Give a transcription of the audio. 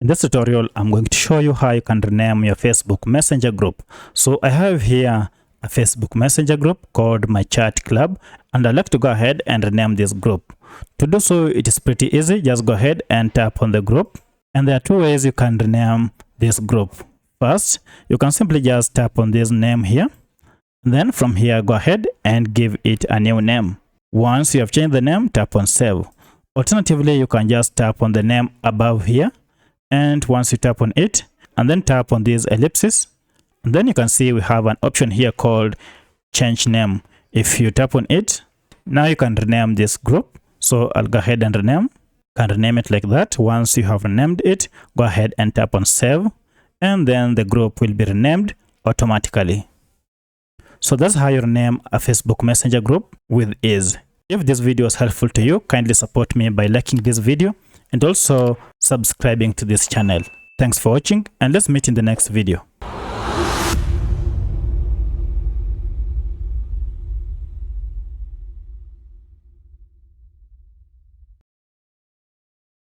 In this tutorial, I'm going to show you how you can rename your Facebook Messenger group. So I have here a Facebook Messenger group called My Chat Club, and I'd like to go ahead and rename this group. To do so, it is pretty easy. Just go ahead and tap on the group. And there are two ways you can rename this group. First, you can simply just tap on this name here. And then from here, go ahead and give it a new name. Once you have changed the name, tap on Save. Alternatively, you can just tap on the name above here. And once you tap on it, and then tap on these ellipses, and then you can see we have an option here called Change Name. If you tap on it, now you can rename this group. So I'll go ahead and rename. Can rename it like that. Once you have renamed it, go ahead and tap on Save, and then the group will be renamed automatically. So that's how you rename a Facebook Messenger group with ease. If this video is helpful to you, kindly support me by liking this video and also subscribing to this channel. Thanks for watching, and let's meet in the next video.